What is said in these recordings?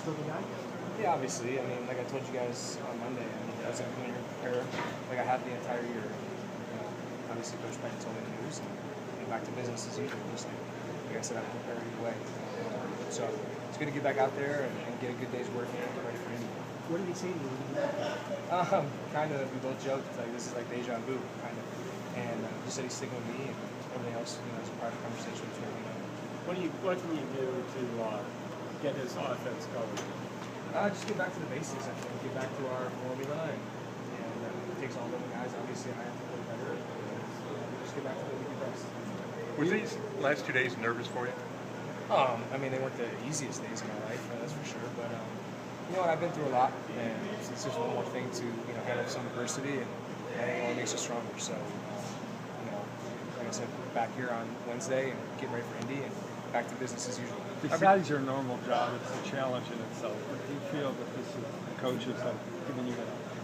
still the guy? Yeah, obviously. I mean, like I told you guys on Monday, I mean, as a junior player, like I had the entire year. You know, obviously, Coach Penn told me the news, and back to business as usual. Just like I said, I'm prepared either way. So it's good to get back out there and get a good day's work in and get ready for Indy. What did he say to you? Kind of, we both joked, like this is like deja vu, kind of. And just said he's sticking with me, and everything else, you know, is a private conversation between me and him. What can you do to get his offense going? Just get back to the basics, I think. Get back to our formula, and it takes all the guys. Obviously, I have to play better. Just get back to what we do best. Were these last 2 days nervous for you? I mean, they weren't the easiest days of my life, that's for sure. But you know what? I've been through a lot, and it's just one more thing to handle some adversity, and it only makes us stronger. So, you know, like I said, back here on Wednesday and getting ready for Indy, and back to business as usual. Besides your normal job, it's a challenge in itself. But do you feel that the coaches have given you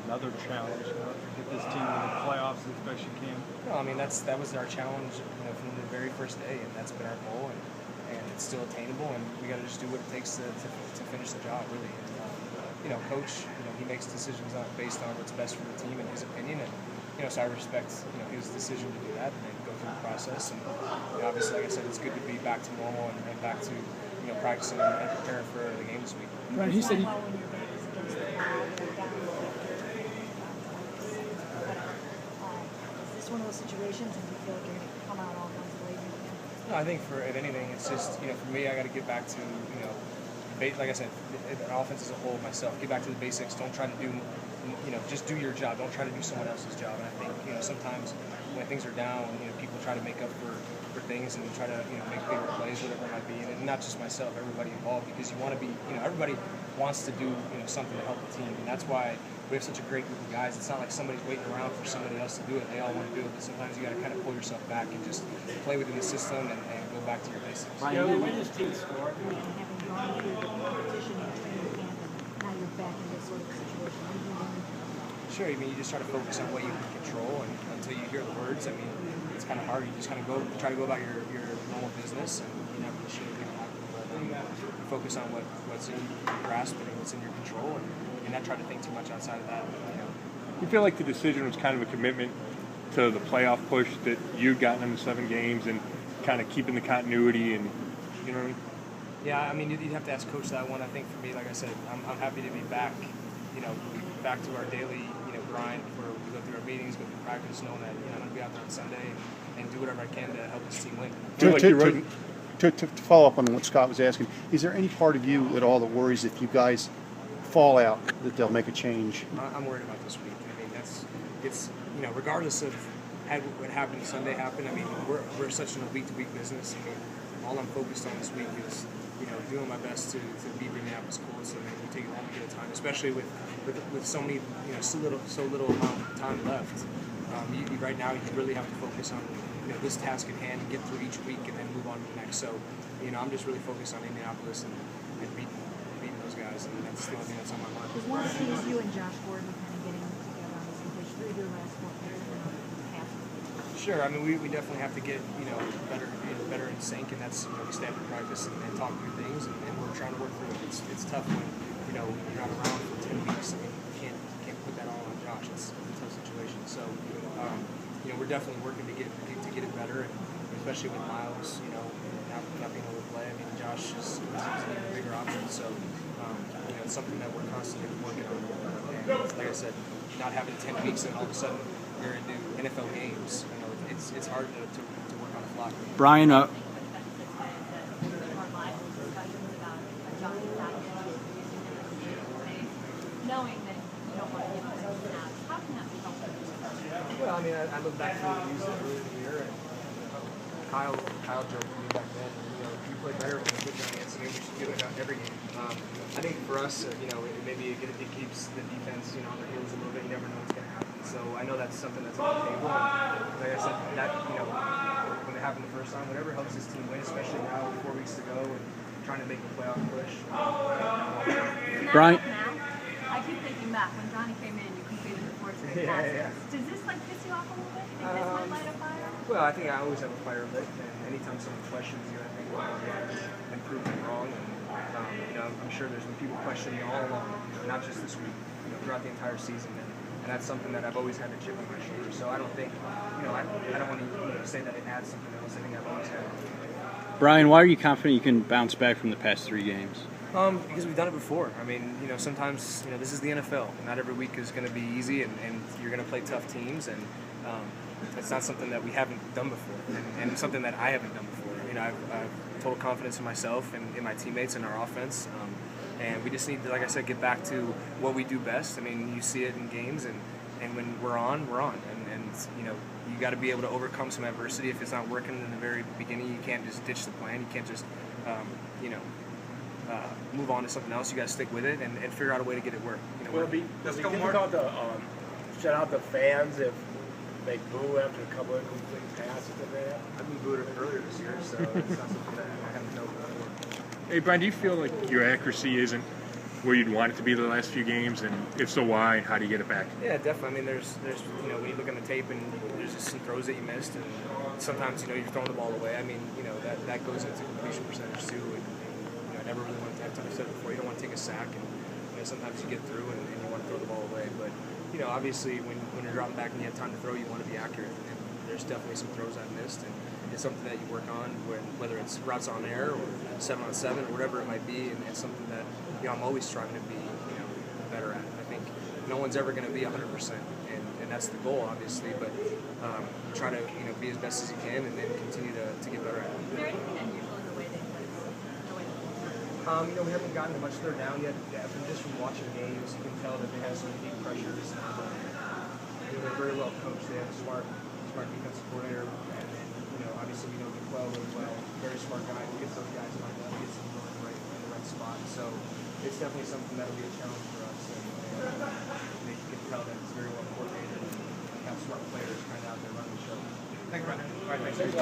another challenge to get this team to the playoffs as best you can? No, I mean that was our challenge, from the very first day, and that's been our goal, and it's still attainable, and we got to just do what it takes to finish the job, really. And, Coach, he makes decisions based on what's best for the team in his opinion, and so I respect his decision to do that and go through the process. And obviously, like I said, it's good to be back to normal and back to practicing and preparing for the game this week. Right, he said he. Is this one of those situations, and do you feel like you're going to come out all guns blazing again? No, I think if anything, it's just for me, I got to get back to like I said, an offense as a whole myself. Get back to the basics. Don't try to do just do your job. Don't try to do someone else's job. And I think sometimes when things are down, people try to make up for things and try to make bigger plays, whatever it might be. And not just myself, everybody involved, because you want to be everybody wants to do something to help the team, and that's why we have such a great group of guys. It's not like somebody's waiting around for somebody else to do it. They all want to do it, but sometimes you got to kind of pull yourself back and just play within the system and go back to your basics. The way this team scored. Having gone through the competition and training camp, and now you're back in this sort of situation. What do you learn from that? Sure, I mean, you just try to focus on what you can control, and until you hear the words, I mean, it's kind of hard. You just kind of try to go about your normal business, and you never should happen. But focus on what's in your grasp and what's in your control, and not try to think too much outside of that. You feel like the decision was kind of a commitment to the playoff push that you'd gotten in the 7 games and kind of keeping the continuity, and you know what I mean? Yeah, I mean, you'd have to ask Coach that one. I think for me, like I said, I'm happy to be back, back to our daily, grind where we go through our meetings, go through practice, knowing that, I'm going to be out there on Sunday and do whatever I can to help this team win. To follow up on what Scott was asking, is there any part of you at all that worries if you guys fall out that they'll make a change? I'm worried about this week. I mean, it's regardless of what happened Sunday happened. I mean, we're such a week-to-week business. I mean, all I'm focused on this week is doing my best to beat Minneapolis Colts, and we take it one week at a time. Especially with so many so little amount of time left. Right now, you really have to focus on this task at hand and get through each week, and then move on to the next. So I'm just really focused on Indianapolis and beating those guys, and that's the only thing that's on my mind. Because one of the things you and Josh Gordon kind of getting together on this because through your last 4 years half. Sure, I mean we definitely have to get better in sync, and that's we stand in practice and talk through things, and we're trying to work through it. It's tough when you're not around for 10 weeks. I mean you can't put that all on Josh. It's a tough situation. So we're definitely working to get it better, and especially with Miles not being able to play. I mean Josh is an even bigger option. So it's something that we're constantly working on. And like I said, not having 10 weeks and all of a sudden you're into NFL games. It's hard to work on the fly. Brian, knowing that you don't want to give it something out, how can that be helpful? Well, I mean, I look back through the news earlier in the year, and Kyle joked to me back then, you play better when you put your hands in, we should do it every game. I think for us, it keeps the defense, on their heels a little bit. You never know what's going to happen. So I know that's something that's on the table. And like I said, that when it happened the first time, whatever helps this team win, especially now, 4 weeks to go, and trying to make the playoff push. Brian. I keep thinking back when Johnny came in, you completed the 4 straight passes. Does this piss you off a little bit? Do you think this might light a fire? Well, I think I always have a fire lit, and anytime someone questions you, I think, well, yeah, been proven wrong. And I'm sure there's been people questioning me all along, not just this week, throughout the entire season, and that's something that I've always had a chip on my shoulder. So I don't think, I don't want to say that it adds something else. I think I've always had it. Brian, why are you confident you can bounce back from the past 3 games? Because we've done it before. I mean, sometimes, this is the NFL. Not every week is going to be easy, and you're going to play tough teams, and it's not something that we haven't done before, and something that I haven't done before. I've total confidence in myself and in my teammates and our offense, and we just need to, like I said, get back to what we do best. I mean, you see it in games, and when we're on, and you got to be able to overcome some adversity. If it's not working in the very beginning, you can't just ditch the plan. You can't just, move on to something else. You got to stick with it and figure out a way to get it work. Will it be difficult to shut out the fans if they boo after a couple of complete passes that they have? I've been booed earlier this year, so it's not something that I haven't known before. Hey, Brian, do you feel like your accuracy isn't where you'd want it to be the last few games? And if so, why? And how do you get it back? Yeah, definitely. I mean, there's when you look on the tape and there's just some throws that you missed, and sometimes you're throwing the ball away. I mean, that goes into completion percentage too. And I never really want to. I've said it before. You don't want to take a sack, and sometimes you get through and you want to throw the ball away. But obviously, when you're dropping back and you have time to throw, you want to be accurate. And there's definitely some throws I've missed, and it's something that you work on, whether it's routes on air or 7-on-7 or whatever it might be, and it's something that I'm always trying to be better at. I think no one's ever going to be 100%, and that's the goal, obviously. But try to be as best as you can, and then continue to get better at it. Is there anything unusual in the way they play? We haven't gotten much third down yet. But just from watching games, you can tell that they have some unique pressures. They're very well coached. They have a smart defensive coordinator, and then obviously we know Quell really well. Very smart guy who gets those guys lined up, gets them going in the right spot. So it's definitely something that'll be a challenge for us. And they can tell that it's very well coordinated and have smart players kind of out there running the show. Thanks, Brandon. All right, thanks.